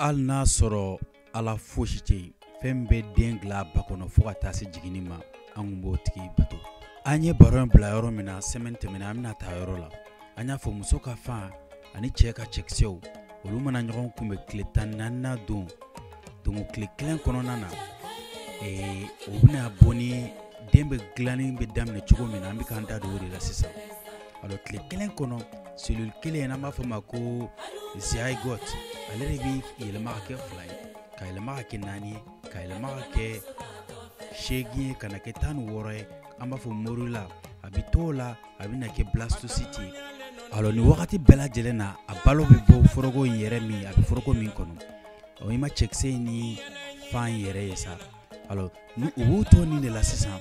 Al n'a sɔrɔ ala fosi tɛ yen fɛn bɛ den dilan ba kɔnɔ fo ka taa se jiginni ma an kun b'o tigi bato. An ye baro in bila yɔrɔ min na semaine tɛmɛnen an bɛna taa yɔrɔ la. An y'a fɔ muso ka fan ani cɛ ka cɛkisɛw olu mana ɲɔgɔn kunbɛn tile 14nan don donc tile kelen kɔnɔna na o bɛna bɔ ni den bɛ dilanni bɛ daminɛ cogo min na an bɛ k'an da don o de la sisan. Alors tile kelen kɔnɔ cellule kelen an b'a fɔ ma ko zygote ale de bɛ yɛlɛma ka kɛ 2 ye ka yɛlɛma ka kɛ 4 ye ka yɛlɛma ka kɛ 8 ye ka na kɛ 16 ye an b'a fɔ morula a bɛ t'o la a bɛ na kɛ blastocyte ye. Alors ni wagati bɛɛ lajɛlen na a balo bɛ bɔ foroko in yɛrɛ min a bɛ foroko min kɔnɔ i ma cɛkisɛ ni fan yɛrɛ ye sa. Alors u b'u to nin de la sisan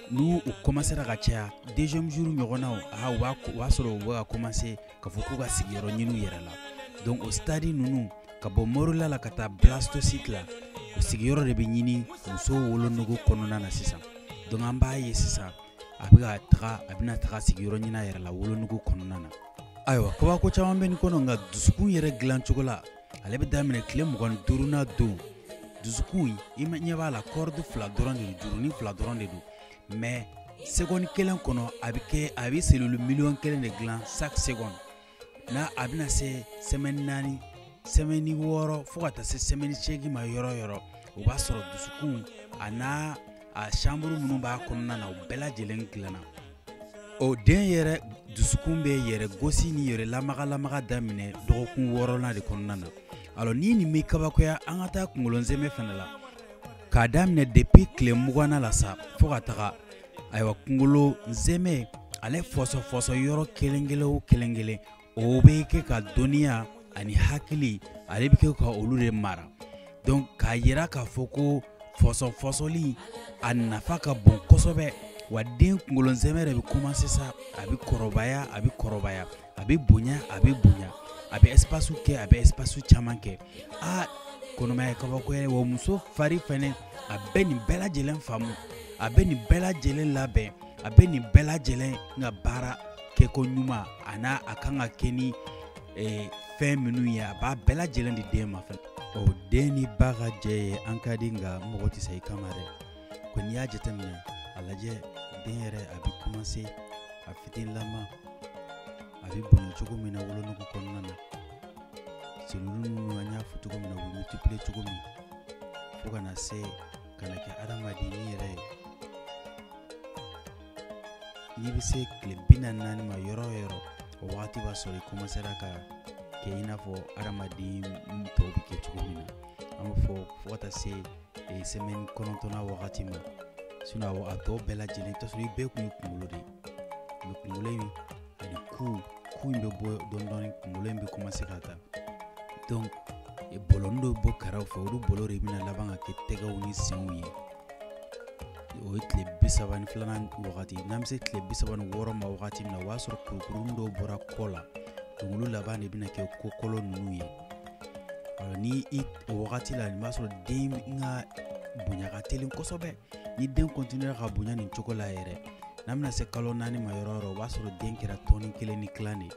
n'u commencera ka caya deuxième jour ɲɔgɔnna o b'a sɔrɔ u bɛ ka commencer ka fɔ k'u ka sigiyɔrɔ ɲini u yɛrɛ la. Donc o stade ninnu ka bɔ morula la ka taa blastocyte la o sigiyɔrɔ de bɛ ɲini muso wolonugu kɔnɔna na sisan. Donc an b'a ye sisan a bɛna taga sigiyɔrɔ ɲini a yɛrɛ la wolonugu kɔnɔna na. Ayiwa kabako caman bɛ nin kɔnɔ nka dusukun yɛrɛ dilan cogo la ale bɛ daminɛ tile 25nan don. Dusukun i ɲɛ b'a la corde 2 dɔrɔn de don jurunin 2 dɔrɔn de don mais seconde kelen kɔnɔ a bɛ cellule miliyɔn 1 de dilan chaque seconde. N'a a bɛna se semaine 4 semaine 6 fo ka taa se semaine 8 ma yɔrɔ yɔrɔ o b'a sɔrɔ dusukun a n'a a chambre minnu b'a kɔnɔna na o bɛɛ lajɛlen dilanna. O den yɛrɛ dusukun bɛ yɛrɛ gosi ni yɛrɛ lamaga daminɛ dɔgɔkun 6nan de kɔnɔna na. Alors ni nin bɛ kabakoya an ka taa kunkolo zɛmɛ fana la k'a daminɛ depuis tile 20nan la sa fo ka taga ayiwa kunkolo zɛmɛ ale fɔsɔfɔsɔ yɔrɔ kelen o kelen o bɛ kɛ ka dɔnniya ani hakili ale bɛ kɛ ka olu de mara. Donc k'a yira k'a fɔ ko fɔsɔfɔsɔli a nafa ka bon kosɛbɛ wa den kunkolo zɛmɛ de bɛ commencer sa a bɛ kɔrɔbaya a bɛ bonya a bɛ espace kɛ a bɛ espace caman kɛ. Kɔnɔmaya kabako yɛrɛ wa muso fari fɛnɛ a bɛ nin bɛɛ lajɛlen faamu a bɛ nin bɛɛ lajɛlen labɛn a bɛ nin bɛɛ lajɛlen ka baara kɛko ɲuman a n'a a kan ka kɛ ni fɛn minnu ye a b'a bɛɛ lajɛlen di den ma fɛnɛ. Den ni ba ka jɛ ye an ka di nka mɔgɔ tɛ sa i kama dɛ. Ko n'i y'a jateminɛ a lajɛ den yɛrɛ a bɛ commencer a fitinin a bɛ bonya cogo min na wolonugu kɔnɔna na cellule ninnu an y'a fɔ cogo min na u bɛ multiplier cogo min fo ka na se ka na kɛ adamaden yɛrɛ ye. N'i bɛ se tile 44 ma yɔrɔ o yɔrɔ o wagati b'a sɔrɔ i commencera ka kɛ i n'a fɔ adamaden tɔw bɛ kɛ cogo min na. An bɛ fɔ ka taa se semaine 9nan wagati ma sinon a tɔw bɛɛ lajɛlen i bɛ t'a sɔrɔ i bɛɛ kun ye kunkolo de ye mais kunkolo in ani ku in bɛ bɔ dɔɔnin kunkolo in bɛ commencer ka taa. Donc bɔlɔnin dɔ bɛ bɔ karaw fɛ olu bɔlɔ de bɛna laban ka kɛ tɛgɛw ni senw ye. O ye tile 32nan wagati n'an bɛ se tile 36 ma wagati min na o b'a sɔrɔ kurukurunin dɔw bɔra kɔ la donc olu laban de bɛna kɛ kokolo ninnu ye. Alors ni o wagati la nin b'a sɔrɔ den ka bonya ka teli kosɛbɛ ni den continuera ka bonya nin cogo la yɛrɛ n'an bɛna se kalo 4 ma yɔrɔ o b'a sɔrɔ den kɛra tɔni 1 ni tilan de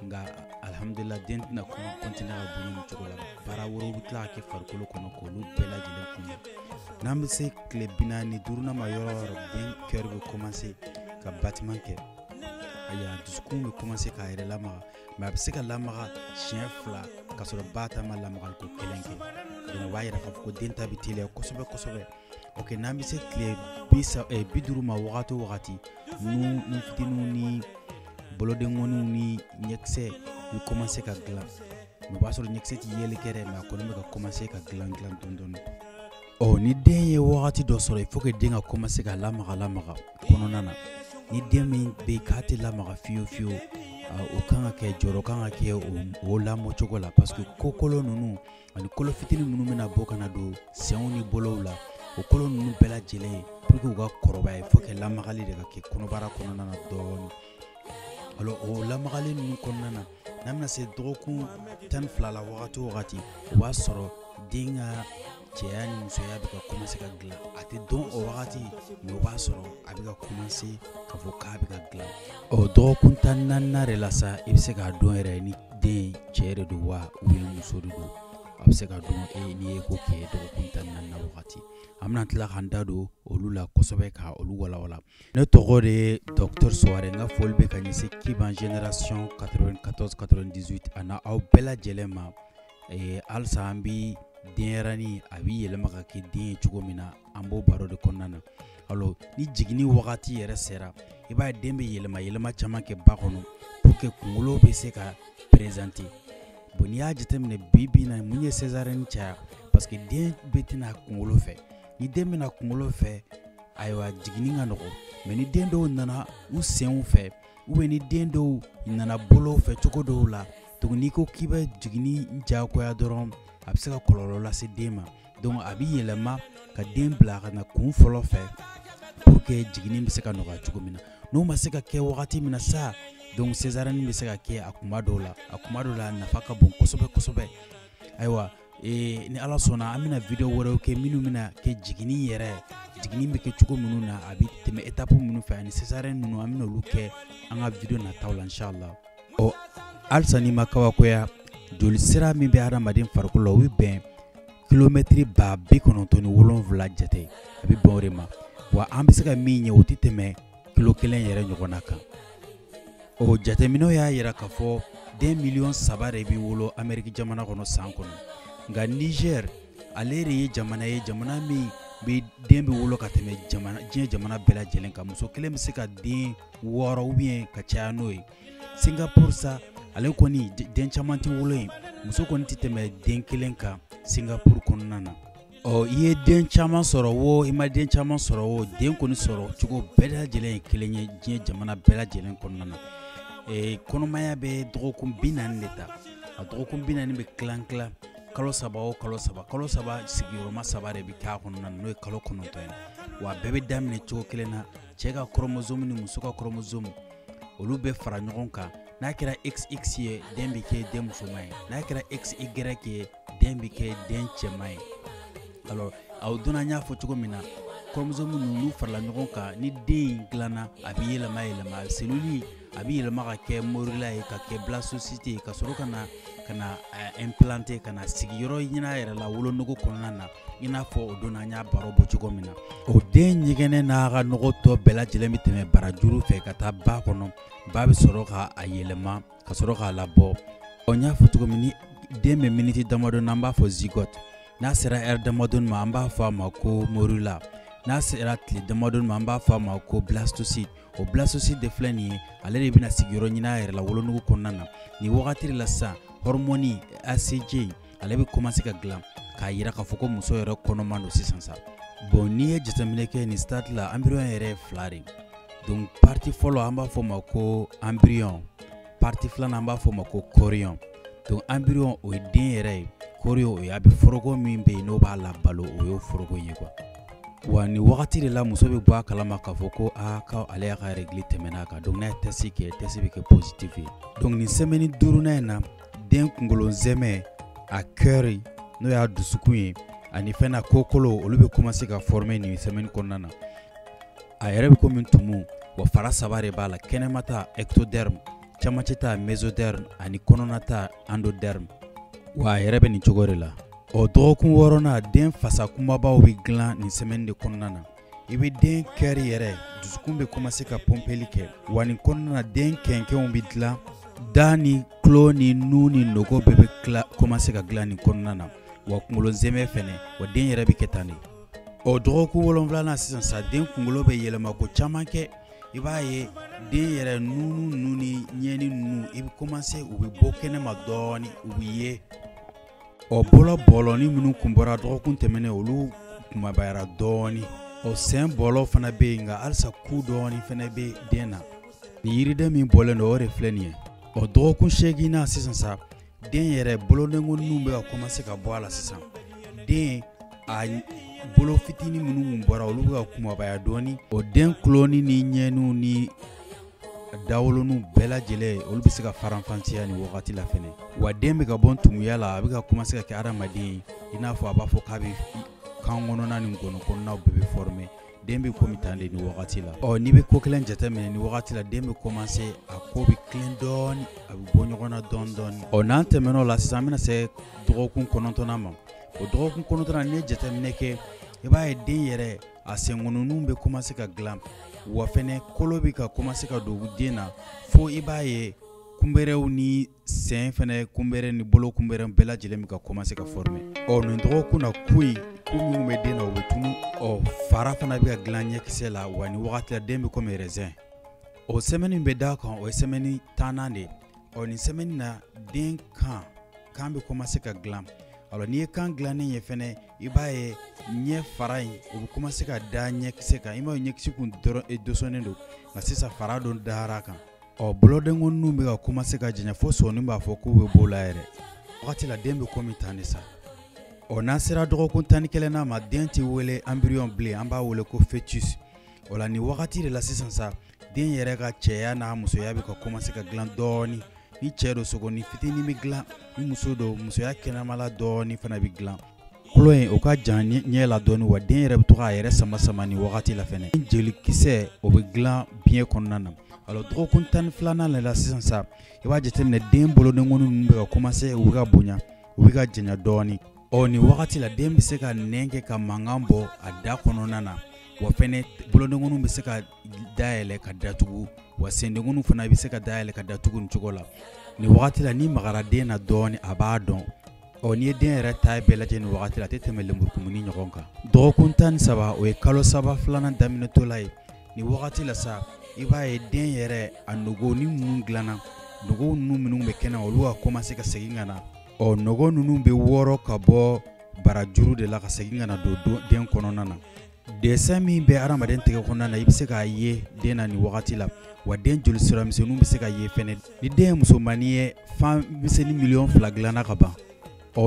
nka alhamdulillah den tɛna continuer ka bonya nin cogo la baara wɛrɛw bɛ tila ka kɛ farikolo kɔnɔ k'olu bɛɛ lajɛlen kunbɛn. N'an bɛ se tile 45nan ma yɔrɔ o yɔrɔ den cœur bɛ commencer ka battement kɛ a dusukun bɛ commencer k'a yɛrɛ lamaga mais a bɛ se ka lamaga siɲɛ 2 ka sɔrɔ ba ta ma lamagali ko 1 kɛ donc o b'a yira k'a fɔ ko den ta bɛ teliya kosɛbɛ. Ok n'an bɛ se tile 50 ma wagati o wagati nun fitininw ni bolodenkɔniw ni ɲɛkisɛ bɛ commencer ka dilan mais o b'a sɔrɔ ɲɛkisɛ tɛ yeli kɛ dɛ mais a kɔni bɛ ka commencer ka dilan dɔɔnin. Ni den ye wagati dɔ sɔrɔ il faut que den ka commencer ka lamaga kɔnɔna na ni den min bɛ k'a tɛ lamaga fiyewu o kan ka kɛ jɔyɔrɔ kan ka kɛ o lamɔ cogo la parce que kokolo ninnu ani kolo fitinin minnu bɛna bɔ ka na don senw ni bolow la o kolo ninnu bɛɛ lajɛlen pour que u ka kɔrɔbaya il faut que lamagali de ka kɛ kɔnɔbara kɔnɔna na dɔɔnin. Alors o lamagali ninnu kɔnɔna na n'an bɛna se dɔgɔkun 12 la wagati o wagati o b'a sɔrɔ den ka cɛya ni musoya bɛ ka commencer ka dilan a tɛ dɔn o wagati mais o b'a sɔrɔ a bɛ ka commencer ka fɔ k'a bɛ ka dilan. Dɔgɔkun 14nan de la sa i bɛ se k'a dɔn yɛrɛ ni den cɛ de don wa ou bien muso de don. a bɛ se ka dɔn n'i ye ko kɛ dɔgɔkun tan na wagati an bɛna tila k'an da don olu la kosɛbɛ ka olu walawala ne tɔgɔ de ye Dr Suware n ka foli bɛ ka ɲɛsin Kiban Génération 94-98 a na aw bɛɛ lajɛlen ma halisa an bi denyɛrɛni a bi yɛlɛma ka kɛ den ye cogo min na an b'o baro de kɔnɔna na alors ni jigini wagati yɛrɛ sera i b'a ye den bɛ yɛlɛma caman kɛ ba kɔnɔ pour que kunkolo bɛ se ka présenter bon n'i y'a jateminɛ bi na mun ye césarienne caya parce que den bɛ tɛna kunkolo fɛ ni den bɛna kunkolo fɛ ayiwa jigini ka nɔgɔ mais ni den dɔw nana u senw fɛ ou bien ni den dɔw nana bolo fɛ cogo dɔw la donc n'i ko k'i bɛ jigini jagoya dɔrɔn a bɛ se ka kɔlɔlɔ lase den ma donc a bɛ yɛlɛma ka den bila ka na kun fɔlɔ fɛ pour que jigini bɛ se ka nɔgɔya cogo min na n'o ma se ka kɛ wagati min na sa donc césarienne bɛ se ka kɛ a kuma dɔw la nafa ka bon kosɛbɛ ayiwa ni Ala sɔnna an bɛna video wɛrɛw kɛ minnu bɛna kɛ jigini bɛ kɛ cogo minnu na a bɛ tɛmɛ étape minnu fɛ ani césarienne ninnu an bɛna olu kɛ an ka video nataw la inchallah halisa n'i ma kabakoya joli sira min bɛ adamaden farikolo la o bɛ bɛn kilomɛtiri 97 jate a bɛ bɛn o de ma wa an bɛ se ka min ye o tɛ tɛmɛ kilo 1 yɛrɛ ɲɔgɔnna kan o jateminɛw y'a jira k'a fɔ den miliyɔn 3 de bɛ wolo Amérique jamana kɔnɔ san kɔnɔ nka Niger ale de ye jamana min bɛ den bɛ wolo ka tɛmɛ diɲɛ jamana bɛɛ lajɛlen kan muso kelen bɛ se ka den 6 ou bien ka caya n'o ye Singapour sa ale kɔni den caman tɛ wolo yen muso kɔni tɛ tɛmɛ den 1 kan Singapour kɔnɔna na i ye den caman sɔrɔ wo i ma den caman sɔrɔ wo den kɔni sɔrɔ cogo bɛɛ lajɛlen ye kelen ye diɲɛ jamana bɛɛ lajɛlen kɔnɔna na kɔnɔmaya bɛ dɔgɔkun 40 de ta a dɔgɔkun 40 bɛ kilan kalo 3 o kalo 3 sigiyɔrɔma 3 de bɛ k'a kɔnɔna na n'o ye kalo 9 ye wa bɛɛ bɛ daminɛ cogo kelen na cɛ ka chromosome ni muso ka chromosome olu bɛ fara ɲɔgɔn kan n'a kɛra XX ye den bɛ kɛ den musoman ye n'a kɛra XY ye den bɛ kɛ den cɛman ye alors aw donna n y'a fɔ cogo min na chromosome ninnu farala ɲɔgɔn kan ni den dilanna a bɛ yɛlɛma cellule a bɛ yɛlɛma ka kɛ morila ye ka kɛ blastocyte ye ka sɔrɔ ka na implanter ka na sigi yɔrɔ ɲini a yɛrɛ la wolonugu kɔnɔna na i n'a fɔ o don an y'a baro bɔ cogo min na o den ɲɛgɛnɛ n'a ka nɔgɔ tɔ bɛɛ lajɛlen bɛ tɛmɛ barajuru fɛ ka taa ba kɔnɔ ba bɛ sɔrɔ ka a yɛlɛma ka sɔrɔ k'a labɔ n y'a fɔ cogo min ni den bɛ miniti damadɔ n'an b'a fɔ zygote n'a sera heure damadɔ ma an b'a fɔ a ma ko morula n'a sera tile damadɔ ma an b'a fɔ a ma ko blastocyte o blastocyte de filɛ nin ye ale de bɛna sigiyɔrɔ ɲini a yɛrɛ la wolonugu kɔnɔna na ni wagati de la sisan hormone ACG ale bɛ commencer ka dilan k'a jira k'a fɔ ko muso yɛrɛ kɔnɔman don sisan sa bon n'i ye jateminɛ kɛ nin stade la embryon yɛrɛ ye 2 de donc partie fɔlɔ an b'a fɔ ma ko embryon partie filanan an b'a fɔ ma ko chorion donc embryon o ye den yɛrɛ ye chorion o ye a bɛ foroko min bɛ yen n'o b'a labalo o y'o foroko ye quoi wa ni wagati de la muso bɛ bɔ a kalama k'a fɔ ko ale y'a ka règle tɛmɛna kan donc n'a ye test bɛ kɛ positif ye donc ni semaine 5nan in na den kunkolo zɛmɛ a cœur n'o y'a dusukun ye ani fɛn na kokolo olu bɛ commencer ka former nin semaine kɔnɔna na a yɛrɛ bɛ komi tumu wa fara 3 de b'a la kɛnɛma ta ectoderme camancɛ ta mesoderme ani kɔnɔna ta endoderme wa a yɛrɛ bɛ nin cogo de la dɔgɔkun 6nan den fasa kumabaw bɛ dilan nin semaine de kɔnɔna na i bɛ den cœur yɛrɛ dusukun bɛ commencer ka pompeli kɛ wa nin kɔnɔna na den kɛnkɛnw bɛ dilan da ni tulo ni nu ni nogo bɛɛ bɛ commencer ka dilan nin kɔnɔna na wa kunkolo zɛmɛ fɛnɛ wa den yɛrɛ bɛ kɛ tan de dɔgɔkun 7nan sisan sa den kunkolo bɛ yɛlɛma ko caman kɛ i b'a ye den yɛrɛ nu ni ɲɛni ninnu i bɛ commencer u bɛ bɔ kɛnɛma dɔɔni u bɛ ye bɔlɔni minnu kun bɔra dɔgɔkun tɛmɛnen olu kumabayara dɔɔni sen bɔlɔ fana bɛ yen nka halisa ku dɔɔni fana bɛ den na ni yiriden min bɔlen don o de filɛ nin ye dɔgɔkun 8nan sisan sa den yɛrɛ bolonengoninw bɛ ka commencer ka bɔ a la sisan den a bolo fitinin minnu bɔra olu bɛ ka kumabaya dɔɔni den kuloni ni ɲɛniw ni dawoloninw bɛɛ lajɛlen olu bɛ se ka faranfasiya nin wagati la fɛnɛ wa den bɛ ka bɔ tumuya la a bɛ ka commencer ka kɛ adamaden i n'a fɔ a b'a fɔ k'a bɛ kan kɔnɔna ni ngɔnɔ kɔnɔnaw bɛɛ bɛ former den bɛ komi tan de ni wagati la n'i bɛ ko kelen jateminɛ ni wagati la den bɛ commencer a ko bɛ tilen dɔɔni a bɛ bɔ ɲɔgɔn na dɔɔni n'an tɛmɛn'o la sisan an bɛna se dɔgɔkun 9nan ma o dɔgɔkun 9nan n'i ye jateminɛ kɛ i b'a ye den yɛrɛ a senkununinw bɛ commencer ka dilan wa fɛnɛ kolo bɛ ka commencer ka don den na fo i b'a ye kunbɛrɛw ni sen fɛnɛ kunbɛrɛ ni bolo kunbɛrɛ bɛɛ lajɛlen bɛ ka commencer ka former nin dɔgɔkun na ko minnu bɛ den na o bɛ tunu fara fana bɛ ka dilan ɲɛkisɛ la wa ni wagati la den bɛ komi raisin o semaine bɛ d'a kan o ye semaine 10nan de nin semaine na den kan bɛ commencer ka dilan alors n'i ye kan dilannen ye fɛnɛ i b'a ye ɲɛ fara in o bɛ commencer ka da ɲɛkisɛ kan i m'a ye ɲɛkisɛ kun dɔsɔnnen don nka sisan fara dɔ dara kan bolodengoninw bɛ ka commencer ka janya fo sɔɔni b'a fɔ k'u bɛ b'o la yɛrɛ wagati la den bɛ komi tan de sa n'an sera dɔgɔkun 11nan ma den tɛ wele embryon bilen an b'a wele ko fœtus o la ni wagati de la sisan sa den yɛrɛ ka cɛya n'a musoya bɛ ka commencer ka dilan dɔɔni ni cɛ do sogoni fitinin bɛ dilan ni muso do musoya kɛnɛmala dɔɔni fana bɛ dilan kolo in o ka jan ɲɛ la dɔɔni wa den yɛrɛ bɛ to k'a yɛrɛ sama ni wagati la fɛnɛ jelikisɛ o bɛ dilan biɲɛ kɔnɔna na alors dɔgɔkun 12nan de la sisan sa i b'a jateminɛ den bolodengonin ninnu bɛ ka commencer u bɛ ka bonya u bɛ ka janya dɔɔni ni wagati la den bɛ se ka nɛn kɛ ka mankan bɔ a da kɔnɔna na wa fɛnɛ bolodengoninw bɛ se ka dayɛlɛ ka datugu wa sendengoninw fana bɛ se ka dayɛlɛ ka datugu nin cogo la ni wagati la ni magara den na dɔɔni a b'a dɔn n'i ye den yɛrɛ ta bɛɛ lajɛ ni wagati la a tɛ tɛmɛ lemurukumuni ɲɔgɔn kan dɔgɔkun 13 o ye kalo 3 filanan daminɛtɔla ye ni wagati la sa i b'a ye den yɛrɛ a nogo ni minnu dilanna nogo ninnu minnu bɛ kɛnɛ olu ka commencer ka segin ka na nogo ninnu bɛ wɔrɔ ka bɔ barajuru de la ka segin ka na don den kɔnɔna na dessin min bɛ adamaden tɛgɛ kɔnɔna na i bɛ se k'a ye den na ni wagati la wa den joli sira misɛnninw bɛ se ka ye fɛnɛ ni den ye musomanin ye fan misɛnnin 2,000,000 dilanna ka ban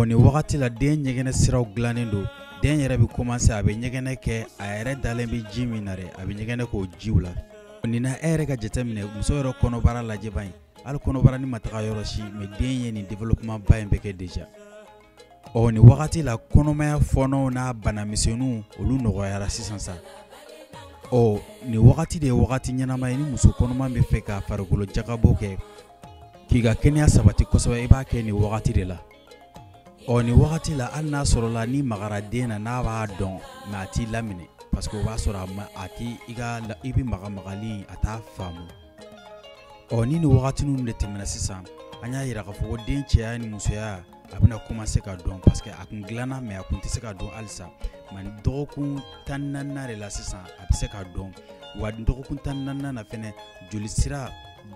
ni wagati la den ɲɛgɛnɛ siraw dilannen don den yɛrɛ bɛ commencer a bɛ ɲɛgɛnɛ kɛ a yɛrɛ dalen bɛ ji min na dɛ a bɛ ɲɛgɛnɛ k'o jiw la nin na e yɛrɛ ka jateminɛ muso yɛrɛ kɔnɔbara lajɛba in hali kɔnɔbara ni ma taga yɔrɔ si mais den ye nin développement ba in bɛ kɛ déjà ni wagati la kɔnɔmaya fɔɔnɔw n'a banamisɛnninw olu nɔgɔyara sisan sa ni wagati de ye wagati ɲɛnama ye ni muso kɔnɔma bɛ fɛ ka farikolo jagabɔ kɛ k'i ka kɛnɛya sabati kosɛbɛ i b'a kɛ nin wagati de la ni wagati la hali n'a sɔrɔ la ni magara den na n'a b'a dɔn mais a t'i laminɛ parce que o b'a sɔrɔ i bɛ magali a t'a faamu ni wagati ninnu de tɛmɛna sisan an y'a yira k'a fɔ ko den cɛya ni musoya a bɛna commencer ka dɔn parce que a kun dilanna mais a kun tɛ se ka dɔn halisa mais dɔgɔkun 14nan de la sisan a bɛ se ka dɔn wa dɔgɔkun 14nan na fɛnɛ joli sira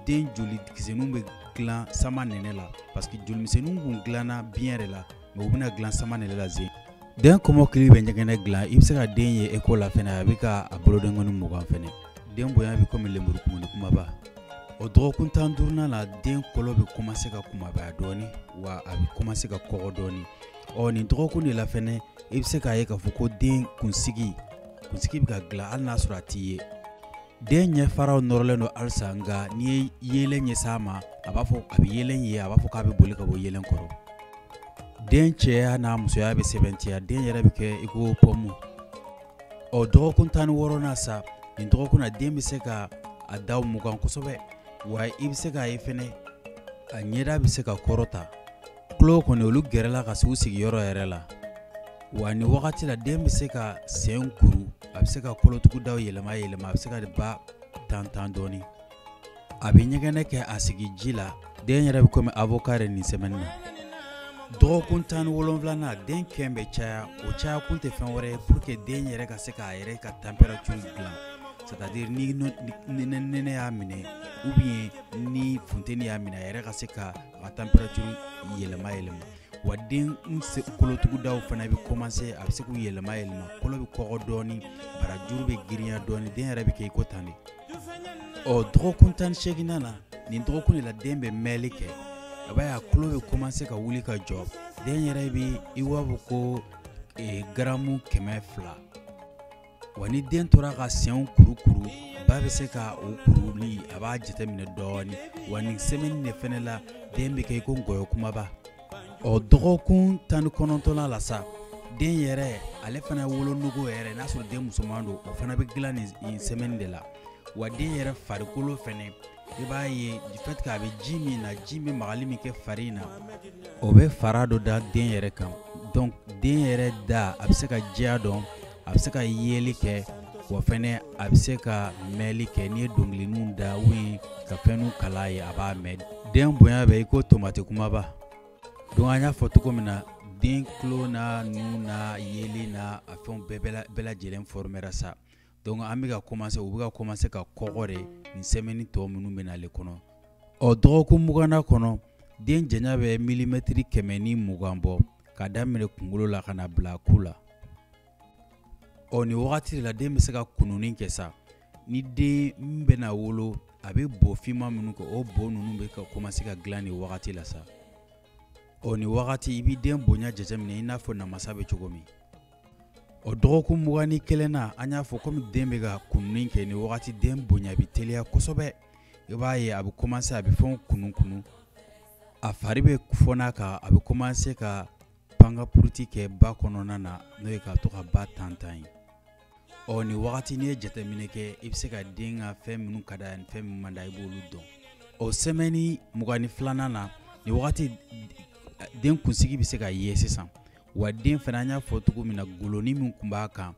den joli kisɛninw bɛ dilan sama nɛnɛ la parce que joli misɛnninw kun dilanna biɲɛ de la mais u bɛna dilan sama nɛnɛ la zen den kɔmɔkili bɛ ɲɛgɛnɛ dilan i bɛ se ka den ye écho la fɛnɛ a bɛ ka a bolodengonin mugan fɛnɛ den bonya bɛ komi lemurukumuni kumaba dɔgɔkun 15nan la den kolo bɛ commencer ka kumabaya dɔɔni wa a bɛ commencer ka kɔgɔ dɔɔni nin dɔgɔkun de la fɛnɛ i bɛ se k'a ye k'a fɔ ko den kunsigi bɛ ka dilan hali n'a sɔrɔ a t'i ye den ɲɛ faraw nɔrɔlen don halisa nka n'i ye yelen ɲɛsin a ma a b'a fɔ a bɛ yelen ye a b'a fɔ k'a bɛ boli ka bɔ yelen kɔrɔ den cɛya n'a musoya bɛ sɛbɛntiya den yɛrɛ bɛ kɛ i ko pɔmu dɔgɔkun 16nan sa nin dɔgɔkun na den bɛ se ka a daw mugan kosɛbɛ wa i bɛ se k'a ye fɛnɛ a ɲɛda bɛ se ka kɔrɔta tulo kɔni olu gɛrɛla ka se u sigiyɔrɔ yɛrɛ la wa ni wagati la den bɛ se ka sen kuru a bɛ se ka kolotugudaw yɛlɛma a bɛ se ka ba tan dɔɔni a bɛ ɲɛgɛnɛ kɛ a sigi ji la den yɛrɛ bɛ komi avocat de nin semaine na dɔgɔkun 17nan den kɛn bɛ caya o caya kun tɛ fɛn wɛrɛ ye pour que den yɛrɛ ka se k'a yɛrɛ ka température dilan c'est-à-dire ni nɛnɛ y'a minɛ ou bien ni funteni y'a minɛ a yɛrɛ ka se ka a température yɛlɛma wa den kolotugudaw fana bɛ commencer a bɛ se k'u yɛlɛma kolo bɛ kɔgɔ dɔɔni barajuru bɛ girinya dɔɔni den yɛrɛ bɛ kɛ i ko tan de dɔgɔkun 18nan na nin dɔgɔkun de la den bɛ mɛnli kɛ a b'a ye a kolo bɛ commencer ka wuli ka jɔ den yɛrɛ bɛ i b'a fɔ ko garamu 100 wa ni den tora ka senw kurukuru ba bɛ se ka o kuruli a b'a jateminɛ dɔɔni wa nin semaine de fɛnɛ la den bɛ kɛ i ko ngɔyɔ kumaba dɔgɔkun 19nan la sa den yɛrɛ ale fana wolonugu yɛrɛ n'a sɔrɔ den musoman don o fana bɛ dilan nin semaine de la wa den yɛrɛ farikolo fɛnɛ i b'a ye du fait que a bɛ ji min na ji min magali min kɛ fari na o bɛ fara dɔ da den yɛrɛ kan donc den yɛrɛ da a bɛ se ka jɛya dɔn a bɛ se ka yeli kɛ wa fɛnɛ a bɛ se ka mɛli kɛ n'i ye dɔnkilininw da ou ka fɛnw kala ye a b'a mɛn den bonya bɛ i ko tomati kumaba donc an y'a fɔ cogo min na den tulo n'a nu n'a yeli n'a a fɛnw bɛɛ lajɛlen formera sa donc an bɛ ka commencer u bɛ ka commencer ka kɔgɔ de nin semaine tɔ minnu bɛ nale kɔnɔ dɔgɔkun 20 kɔnɔ den janya bɛ milimètre 120 bɔ ka daminɛ kunkolo la ka na bila ku la ni wagati de la den bɛ se ka kununin kɛ sa ni den min bɛna wolo a bɛ bo finma minnu kɛ o bo ninnu bɛ ka commencer ka dilan nin wagati la sa ni wagati i bɛ den bonya jateminɛ i n'a fɔ namasa bɛ cogo min dɔgɔkun 21 na an y'a fɔ komi den bɛ ka kununin kɛ ni wagati den bonya bɛ teliya kosɛbɛ i b'a ye a bɛ commencer a bɛ fɛnw kunu a fari bɛ fɔn'a kan a bɛ commencer ka panga puruti kɛ ba kɔnɔna na n'o ye ka to ka ba tantan ye ni wagati n'i ye jateminɛ kɛ i bɛ se ka den ka fɛn minnu ka d'a ye ni fɛn min man d'a ye i b'olu dɔn semaine 22 na ni wagati den kunsigi bɛ se ka ye sisan wa den fana an y'a fɔ cogo min na golonin min tun b'a kan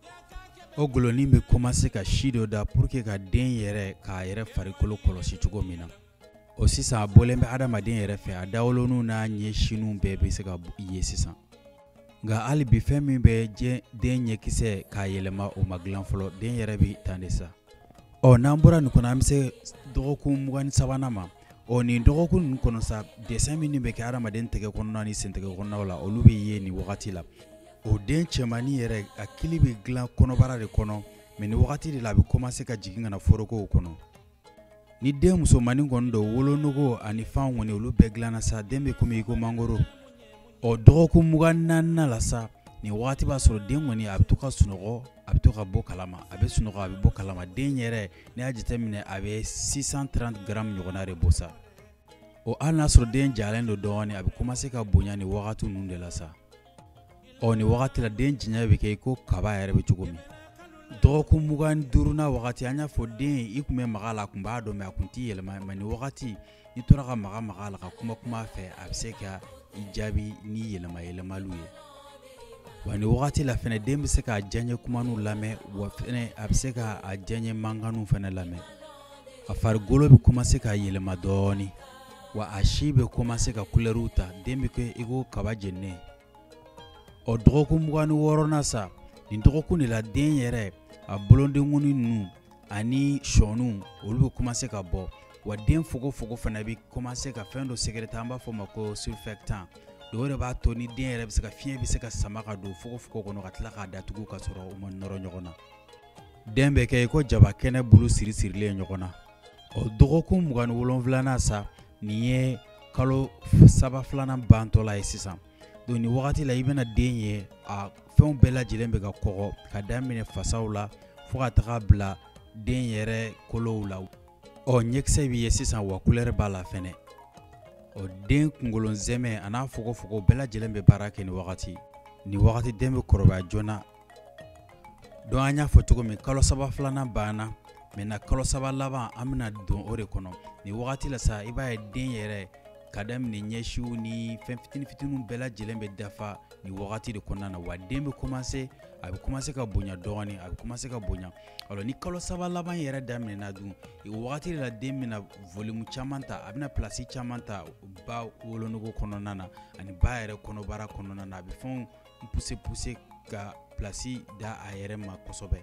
o golonin bɛ commencer ka si dɔ da pour que ka den yɛrɛ k'a yɛrɛ farikolo kɔlɔsi cogo min na sisan a bɔlen bɛ adamaden yɛrɛ fɛ a dawoloninw n'a ɲɛsiniw bɛɛ bɛ se ka ye sisan nka hali bi fɛn min bɛ den ɲɛkisɛ k'a yɛlɛma o ma dilan fɔlɔ den yɛrɛ bɛ tan de sa n'an bɔra nin kɔnɔ an bɛ se dɔgɔkun 23 ma nin dɔgɔkun ninnu kɔnɔ sa dessin minnu bɛ kɛ adamaden tɛgɛ kɔnɔna ni sen tɛgɛ kɔnɔnaw la olu bɛ ye nin wagati la den cɛmannin yɛrɛ a kili bɛ dilan kɔnɔbara de kɔnɔ mais nin wagati de la a bɛ commencer ka jigin ka na forokow kɔnɔ ni den musomannin kɔni don wolonugu ani fan kɔni olu bɛɛ dilanna sa den bɛ komi i ko mangoro dɔgɔkun 24 la sa nin wagati b'a sɔrɔ den kɔni a bɛ to ka sunɔgɔ a bɛ to ka bɔ kalama a bɛ sunɔgɔ a bɛ bɔ kalama den yɛrɛ n'i y'a jateminɛ a bɛ 630 grammes ɲɔgɔnna de bɔ sa hali n'a sɔrɔ den jalen don dɔɔnin a bɛ commencer ka bonya nin wagati ninnu de la sa nin wagati la den janya bɛ kɛ i ko kaba yɛrɛ bɛ cogo min dɔgɔkun 25 wagati an y'a fɔ den i tun bɛ maga la a tun b'a dɔn mais a tun t'i yɛlɛma mais nin wagati n'i tora ka maga la ka kuma a fɛ a bɛ se ka i jaabi ni yɛlɛmaliw ye wa nin wagati la fɛnɛ den bɛ se ka diyaɲɛ kumaniw lamɛn wa fɛnɛ a bɛ se ka a diyaɲɛ mankanw fɛnɛ lamɛn a farikolo bɛ commencer ka yɛlɛma dɔɔnin wa a si bɛ commencer ka couleurs ta den bɛ kɛ i ko kaba jeninen dɔgɔkun 26 na sa nin dɔgɔkun de la den yɛrɛ a bolondenkunin ninnu ani sɔniw olu bɛ commencer ka bɔ wa den fogofogo fana bɛ commencer ka fɛn dɔ sécréter an b'a fɔ o ma ko surfactant o de b'a to ni den yɛrɛ bɛ se ka fiɲɛ bɛ se ka sama ka don fogofogo kɔnɔ ka tila k'a datugu ka sɔrɔ u ma nɔrɔ ɲɔgɔn na den bɛ kɛ i ko jaba kɛnɛ bulu siri-sirilen ɲɔgɔn na dɔgɔkun 27 sa nin ye kalo 3 bantɔ la ye sisan donc nin wagati la i bɛna den ye a fɛnw bɛɛ lajɛlen bɛ ka kɔgɔ ka daminɛ fasaw la fo ka taga bila den yɛrɛ kolow la ɲɛkisɛ bɛ ye sisan wa couleur b'a la fɛnɛ den kunkolo zɛmɛ a n'a fogofogo bɛɛ lajɛlen bɛ baara kɛ nin wagati den bɛ kɔrɔbaya joona donc an y'a fɔ cogo min kalo 3 banna maintenant kalo 3 laban an bɛna don o de kɔnɔ nin wagati la sa i b'a ye den yɛrɛ ka daminɛ ɲɛsiw ni fɛn fitinin bɛɛ lajɛlen bɛ dafa nin wagati de kɔnɔna na wa den bɛ commencer a bɛ commencer ka bonya dɔɔnin a bɛ commencer ka bonya alors ni kalo 3 laban yɛrɛ daminɛna dun wagati de la den bɛna volume caman ta a bɛna place caman ta ba wolonugu kɔnɔna na ani ba yɛrɛ kɔnɔbara kɔnɔna na a bɛ fɛnw pousser ka place da a yɛrɛ ma kosɛbɛ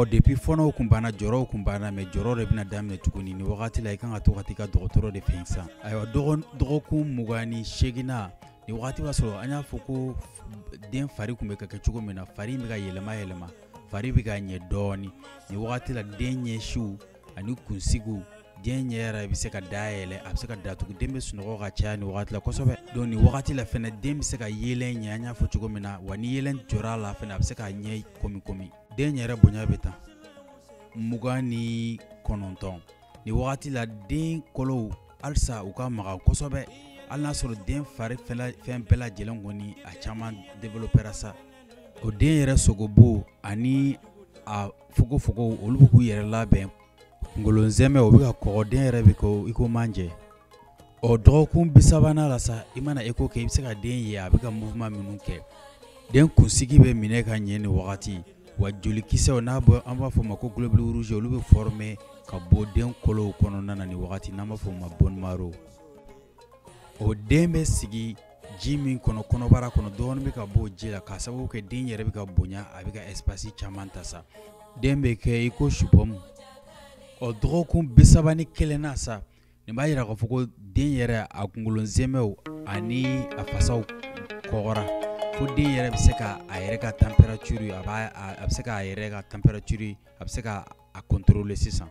depuis fɔnɔw kun banna jɔrɔw kun banna mais jɔrɔ de bɛna daminɛ tuguni ni wagati la i kan ka to ka t'i ka dɔgɔtɔrɔ de fɛ yen sisan ayiwa dɔgɔkun 28 ni wagati b'a sɔrɔ an y'a fɔ ko den fari kun bɛ ka kɛ cogo min na fari bɛ ka yɛlɛma fari bɛ ka ɲɛ dɔɔnin ni wagati la den ɲɛsiw ani kunsigiw den ɲɛ yɛrɛ bɛ se ka dayɛlɛ a bɛ se ka datugu den bɛ sunɔgɔ ka caya ni wagati la kosɛbɛ donc ni wagati la fɛnɛ den bɛ se ka yelen ɲɛ an y'a fɔ cogo min na wa ni yelen jɔra la fɛnɛ a bɛ se ka ɲɛ komi den yɛrɛ bonya bɛ tan 29 ni wagati la den kolow halisa u ka maga kosɛbɛ hali n'a sɔrɔ den fari fɛn bɛɛ lajɛlen kɔni a caman développera sa o den yɛrɛ sogobo ani a fogofogo olu bɛ k'u yɛrɛ labɛn kunkolo zɛmɛ o bɛ ka kɔgɔ den yɛrɛ bɛ ko i ko manje o dɔgɔkun 30nan la sa i mana echo kɛ i bɛ se ka den ye a bɛ ka mouvement minnu kɛ den kunsigi bɛ minɛ ka ɲɛ ni wagati wa jolikisɛw n'a bɔ an b'a fɔ ma ko globule rouge olu bɛ former ka bɔ den kolow kɔnɔna na ni wagati n'an b'a fɔ ma bone marrow o den bɛ sigi ji min kɔnɔ kɔnɔbara kɔnɔ dɔɔnin bɛ ka bɔ ji la k'a sababu kɛ den yɛrɛ bɛ ka bonya a bɛ ka espace caman ta sa den bɛ kɛ i ko supɔmu o dɔgɔkun 31nan sa nin b'a yira k'a fɔ ko den yɛrɛ a kunkolo zɛmɛw ani a fasaw kɔgɔra fo den yɛrɛ bɛ se ka a yɛrɛ ka température a bɛ se ka a yɛrɛ ka température a bɛ se ka a contrôler sisan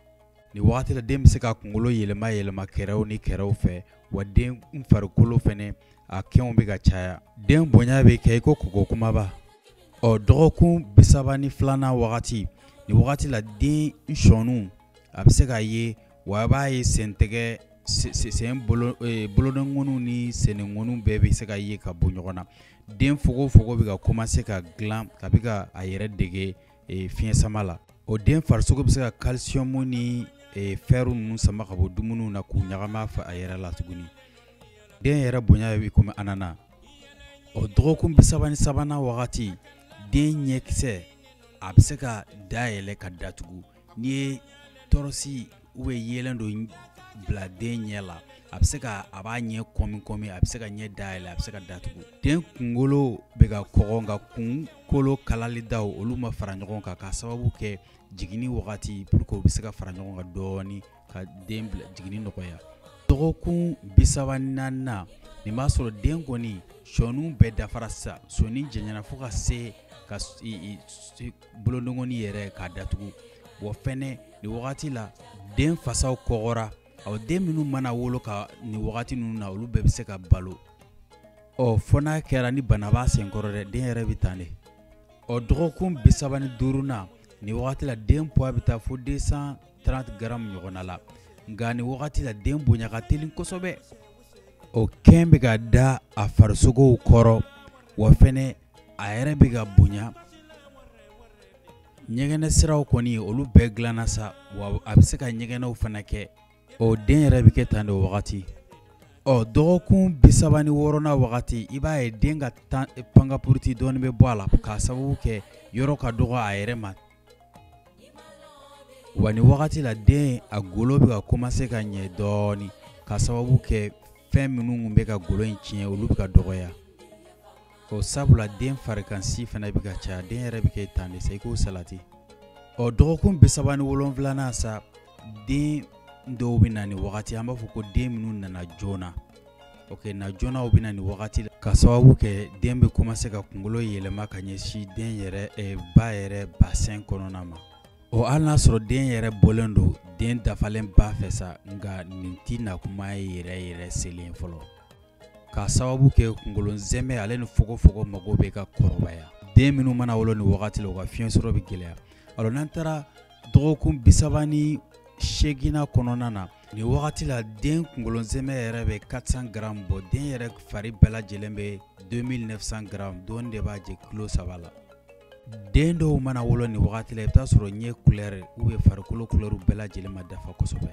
ni wagati la den bɛ se ka kunkolo yɛlɛma kɛrɛw ni kɛrɛw fɛ wa den farikolo fɛnɛ a kɛnw bɛ ka caya den bonya bɛ kɛ i ko kɔgɔ kumaba ɔ dɔgɔkun 32nan wagati ni wagati la den sɔnu a bɛ se ka ye wa a b'a ye sentɛgɛ sen bolodengɔnw ni senengɔnw bɛɛ bɛ se ka ye ka bɔ ɲɔgɔn na den fogofogo bɛ ka commencer ka dilan ka bɛ ka a yɛrɛ dege fiɲɛ sama la o den farisogo bɛ se ka calcium ni fer ninnu sama ka bɔ dumuniw na k'u ɲagami a yɛrɛ la tuguni den yɛrɛ bonya bɛ komi anana o dɔgɔkun 33nan wagati den ɲɛkisɛ a bɛ se ka dayɛlɛ ka datugu n'i ye tɔrɔsi yelen dɔ bila den ɲɛ la a bɛ se ka a b'a ɲɛ kɔmi a bɛ se ka ɲɛ dayɛlɛ a bɛ se ka datugu den kunkolo bɛ ka kɔgɔ nka kunkolo kalali daw olu ma fara ɲɔgɔn kan k'a sababu kɛ jiginni wagati pour que u bɛ se ka fara ɲɔgɔn kan dɔɔni ka den bila jiginni nɔgɔya dɔgɔkun 34nan nin b'a sɔrɔ den kɔni sɔnu bɛɛ dafara sisan sɔni jɛɲɛna fo ka se ka bolodengɔnni yɛrɛ k'a datugu wa fɛnɛ nin wagati la den fasaw kɔgɔra den minnu mana wolo ka nin wagati ninnu na olu bɛɛ bɛ se ka balo fɔ n'a kɛra ni bana b'a senkɔrɔ dɛ den yɛrɛ bɛ tan de dɔgɔkun 35nan nin wagati la den poids bɛ taa fo 230 grammes ɲɔgɔnna la nka nin wagati la den bonya ka teli kosɛbɛ o kɛn bɛ ka da a farisogow kɔrɔ wa fɛnɛ a yɛrɛ bɛ ka bonya ɲɛgɛnɛ siraw kɔni olu bɛɛ dilanna sa wa a bɛ se ka ɲɛgɛnɛw fana kɛ den yɛrɛ bɛ kɛ tan de wagati dɔgɔkun 36nan wagati i b'a ye den ka pangapuruti dɔɔni bɛ bɔ a la k'a sababu kɛ yɔrɔ ka dɔgɔ a yɛrɛ ma wa ni wagati la den a golo bɛ ka commencer ka ɲɛ dɔɔni k'a sababu kɛ fɛn minnu bɛ ka golo in tiɲɛ olu bɛ ka dɔgɔya sabula den farikansi fana bɛ ka caya den yɛrɛ bɛ kɛ tan de sa i ko salati dɔgɔkun 37nan sa den dɔw bɛ na ni wagati an b'a fɔ ko den minnu nana joona na joona bɛ na ni wagati la ka sababu kɛ den bɛ commencer ka kunkolo yɛlɛma ka ɲɛsin den yɛrɛ ba yɛrɛ bassin kɔnɔna ma hali n'a sɔrɔ den yɛrɛ bɔlen don den dafalen ba fɛ sa nka nin tɛ na kuma ye yɛrɛ selen fɔlɔ k'a sababu kɛ kunkolo zɛmɛ ale ni fogofogo mago bɛ ka kɔrɔbaya den minnu mana wolo ni wagati la u ka fiɲɛ sɔrɔ bɛ gɛlɛya n'an taara dɔgɔkun 38nan kɔnɔna na ni wagati la den kunkolo zɛmɛ yɛrɛ bɛ 400 grammes bɔ den yɛrɛ fari bɛɛ lajɛlen bɛ 2900 grammes dɔɔni de b'a jɛ kilo 3 la den dɔw mana wolo ni wagati la i bɛ taa sɔrɔ ɲɛ couleur farikolo couleur bɛɛ lajɛlen ma dafa kosɛbɛ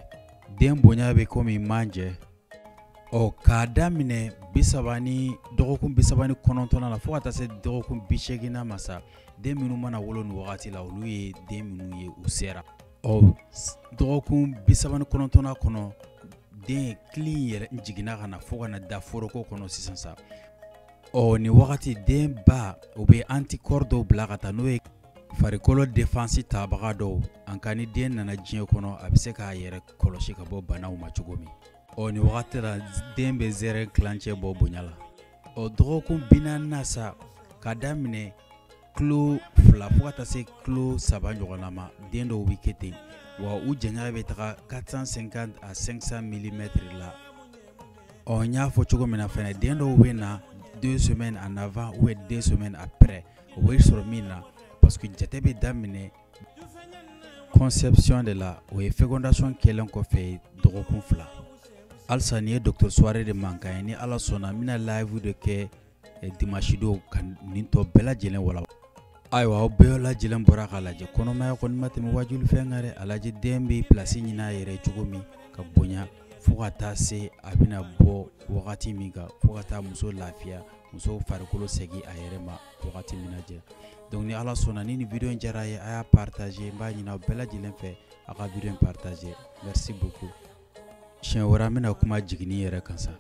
den bonya bɛ komi manje k'a daminɛ dɔgɔkun 39nan la fo ka taa se dɔgɔkun 80nan ma sa den minnu mana wolo ni wagati la olu ye den minnu ye u sera dɔgɔkun 39nan kɔnɔ den kili yɛrɛ jiginna ka na fo ka na da foroko kɔnɔ sisan sa ni wagati den ba o bɛ anticorps dɔw bila ka taa n'o ye farikolo défense tabaga dɔw an ka ni den nana diɲɛ kɔnɔ a bɛ se k'a yɛrɛ kɔlɔsi ka bɔ banaw ma cogo min ni wagati la den bɛ zɛrɛ kilancɛ bɔ bonya la dɔgɔkun 40nan sa ka daminɛ kilo 2 fo ka taa se kilo 3 ɲɔgɔnna ma den dɔw bɛ kɛ ten wa u janya bɛ taga 450 à 500 mm la n y'a fɔ cogo min na fɛnɛ den dɔw bɛ na 2 semaines en avant ou 2 semaines après o bɛ sɔrɔ min na parce que jate bɛ daminɛ conception de la o ye fécondation kɛlen kɔfɛ dɔgɔkun 2 alsa ni ye docteur soirée de mankan ni ala sɔnna mina live de kɛ dimanche don ka nin tɔ bɛɛ lajɛlen wala ayiwa aw bɛɛ lajɛlen bɔra k'a lajɛ kɔnɔmaya kɔni ma tɛmɛ wajulu fɛn kan dɛ a lajɛ den bɛ place ɲini a yɛrɛ cogo min ka bonya fo ka taa se a bɛna bɔ wagati min kan fo ka taa muso lafiya muso farikolo segin a yɛrɛ ma wagati min na jɛ donc ni ala sɔnna ni video in diyara ye a y'a partager n b'a ɲini aw bɛɛ lajɛlen fɛ a ka video in partager merci beaucoup siɲɛ wɛrɛ an bɛna kuma jiginni yɛrɛ kan sa